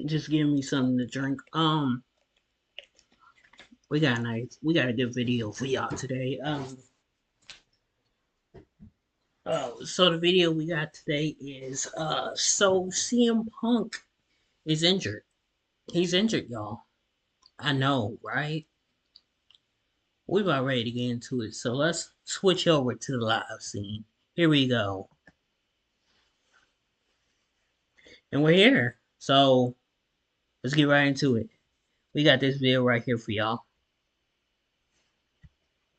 Just give me something to drink. We got a good video for y'all today. So the video we got today is so CM Punk is injured. He's injured, y'all. I know, right? We about ready to get into it, so let's switch over to the live scene. Here we go. And we're here. So let's get right into it. We got this video right here for y'all.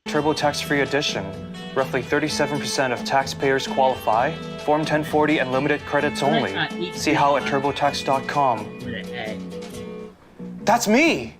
TurboTax Free Edition. Roughly 37% of taxpayers qualify. Form 1040 and limited credits only. See how at turbotax.com. That's me!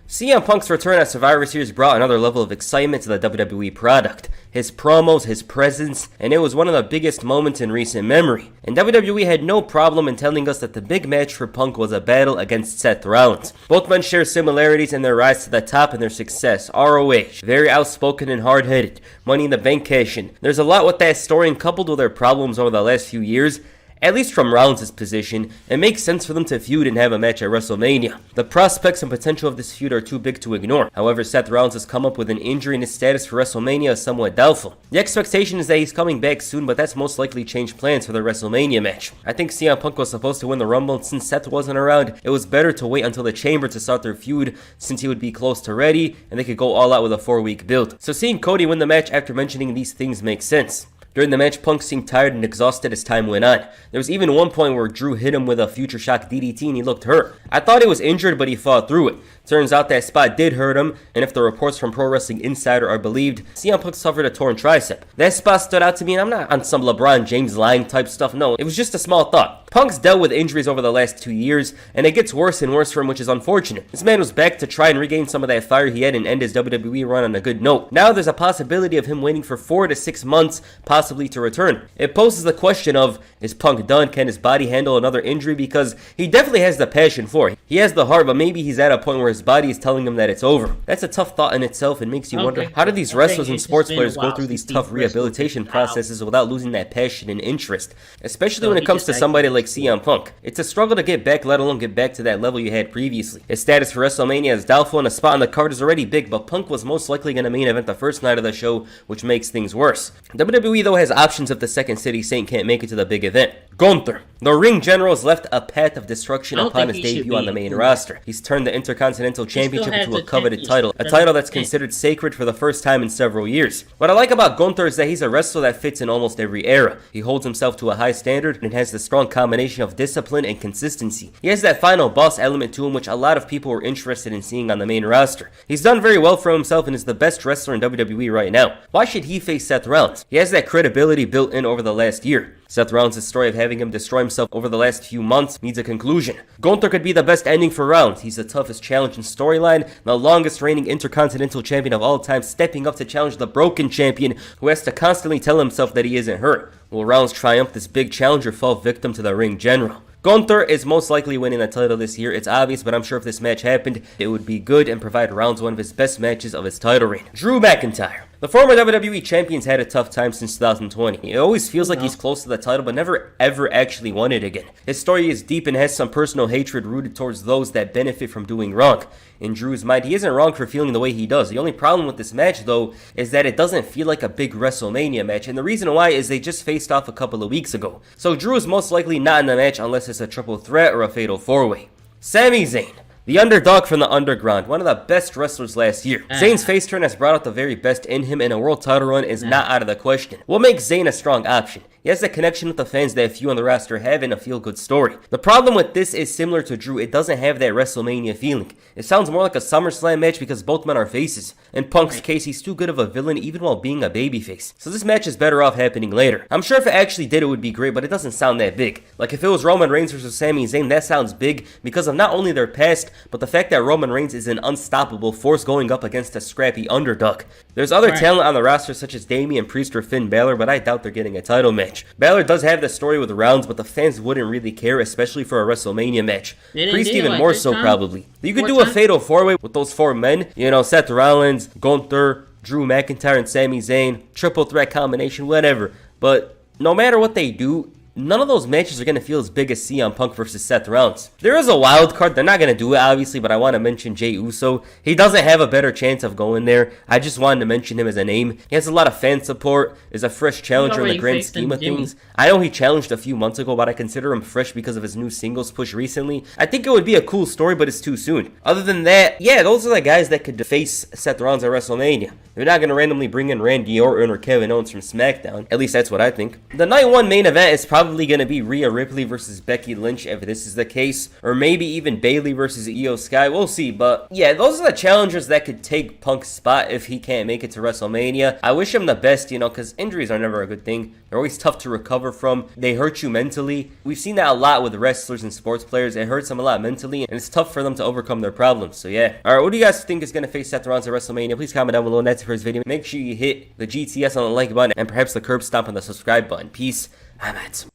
CM Punk's return at Survivor Series brought another level of excitement to the WWE product. His promos, his presence, and it was one of the biggest moments in recent memory. And WWE had no problem in telling us that the big match for Punk was a battle against Seth Rollins. Both men share similarities in their rise to the top and their success. ROH, very outspoken and hard-headed. Money in the Bank cash-in. There's a lot with that story, and coupled with their problems over the last few years, at least from Rollins' position, it makes sense for them to feud and have a match at WrestleMania. The prospects and potential of this feud are too big to ignore. However, Seth Rollins has come up with an injury and his status for WrestleMania is somewhat doubtful. The expectation is that he's coming back soon, but that's most likely changed plans for the WrestleMania match. I think CM Punk was supposed to win the Rumble, and since Seth wasn't around, it was better to wait until the Chamber to start their feud, since he would be close to ready, and they could go all out with a 4-week build. So seeing Cody win the match after mentioning these things makes sense. During the match, Punk seemed tired and exhausted as time went on. There was even one point where Drew hit him with a Future Shock DDT and he looked hurt. I thought he was injured, but he fought through it. Turns out that spot did hurt him, and if the reports from Pro Wrestling Insider are believed, CM Punk suffered a torn tricep. That spot stood out to me, and I'm not on some LeBron James lying type stuff, no, it was just a small thought. Punk's dealt with injuries over the last 2 years, and it gets worse and worse for him, which is unfortunate. This man was back to try and regain some of that fire he had and end his WWE run on a good note. Now there's a possibility of him waiting for 4 to 6 months, possibly to return. It poses the question of, is Punk done? Can his body handle another injury? Because he definitely has the passion for it. He has the heart, but maybe he's at a point where his body is telling him that it's over. That's a tough thought in itself and makes you wonder, how do these wrestlers and sports players go through these tough rehabilitation processes without losing that passion and interest? Especially when it comes to somebody like CM Punk. It's a struggle to get back, let alone get back to that level you had previously. His status for WrestleMania is doubtful and a spot on the card is already big, but Punk was most likely going to main event the first night of the show, which makes things worse. WWE though has options if the Second City Saint can't make it to the big event. Gunther. The ring general has left a path of destruction upon his debut on the main roster. He's turned the Intercontinental Championship into a coveted title, a title that's considered sacred for the first time in several years. What I like about Gunther is that he's a wrestler that fits in almost every era. He holds himself to a high standard and has the strong combination of discipline and consistency. He has that final boss element to him, which a lot of people are interested in seeing on the main roster. He's done very well for himself and is the best wrestler in WWE right now. Why should he face Seth Rollins? He has that credibility built in over the last year. Seth Rollins' story of having him destroy himself over the last few months needs a conclusion. Gunther could be the best ending for Rollins. He's the toughest challenge in storyline, the longest reigning Intercontinental Champion of all time, stepping up to challenge the broken champion who has to constantly tell himself that he isn't hurt. Will Rollins triumph this big challenge or fall victim to the ring general? Gunther is most likely winning the title this year. It's obvious, but I'm sure if this match happened, it would be good and provide Rollins one of his best matches of his title reign. Drew McIntyre. The former WWE Champion's had a tough time since 2020. It always feels like he's close to the title, but never ever actually won it again. His story is deep and has some personal hatred rooted towards those that benefit from doing wrong. In Drew's mind, he isn't wrong for feeling the way he does. The only problem with this match, though, is that it doesn't feel like a big WrestleMania match, and the reason why is they just faced off a couple of weeks ago. So Drew is most likely not in the match unless it's a triple threat or a fatal four-way. Sami Zayn. The underdog from the underground, one of the best wrestlers last year. Zayn's face turn has brought out the very best in him, and a world title run is not out of the question. What makes Zayn a strong option? He has that connection with the fans that few on the roster have and a feel-good story. The problem with this is similar to Drew, it doesn't have that WrestleMania feeling. It sounds more like a SummerSlam match because both men are faces. In Punk's case, he's too good of a villain even while being a babyface. So this match is better off happening later. I'm sure if it actually did, it would be great, but it doesn't sound that big. Like if it was Roman Reigns versus Sami Zayn, that sounds big because of not only their past, but the fact that Roman Reigns is an unstoppable force going up against a scrappy underdog. There's other talent on the roster such as Damian Priest or Finn Balor, but I doubt they're getting a title match. Balor does have the story with Rollins, but the fans wouldn't really care, especially for a WrestleMania match. Priest even more so probably. You could do a fatal four-way with those four men, you know, Seth Rollins, Gunther, Drew McIntyre, and Sami Zayn, triple threat combination, whatever. But no matter what they do, none of those matches are going to feel as big as CM Punk versus Seth Rollins. There is a wild card. They're not going to do it, obviously, but I want to mention Jey Uso. He doesn't have a better chance of going there. I just wanted to mention him as a name. He has a lot of fan support, is a fresh challenger in the grand scheme of things. I know he challenged a few months ago, but I consider him fresh because of his new singles push recently. I think it would be a cool story, but it's too soon. Other than that, yeah, those are the guys that could face Seth Rollins at WrestleMania. They're not going to randomly bring in Randy Orton or Kevin Owens from SmackDown. At least that's what I think. The night one main event is probably going to be Rhea Ripley versus Becky Lynch if this is the case. Or maybe even Bayley versus Io Sky. We'll see. But yeah, those are the challengers that could take Punk's spot if he can't make it to WrestleMania. I wish him the best, because injuries are never a good thing. They're always tough to recover from. They hurt you mentally. We've seen that a lot with wrestlers and sports players. It hurts them a lot mentally, and it's tough for them to overcome their problems. So yeah. Alright, what do you guys think is going to face Seth Rollins at WrestleMania? Please comment down below, and that's it for this video. Make sure you hit the GTS on the like button, and perhaps the curb stomp on the subscribe button. Peace. I'm out.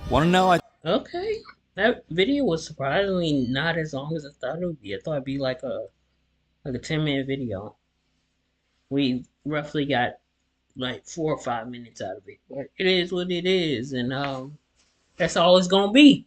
Want to know? Okay. That video was surprisingly not as long as I thought it would be. I thought it'd be like a 10-minute video. We roughly got like 4 or 5 minutes out of it. But it is what it is, and that's all it's gonna be.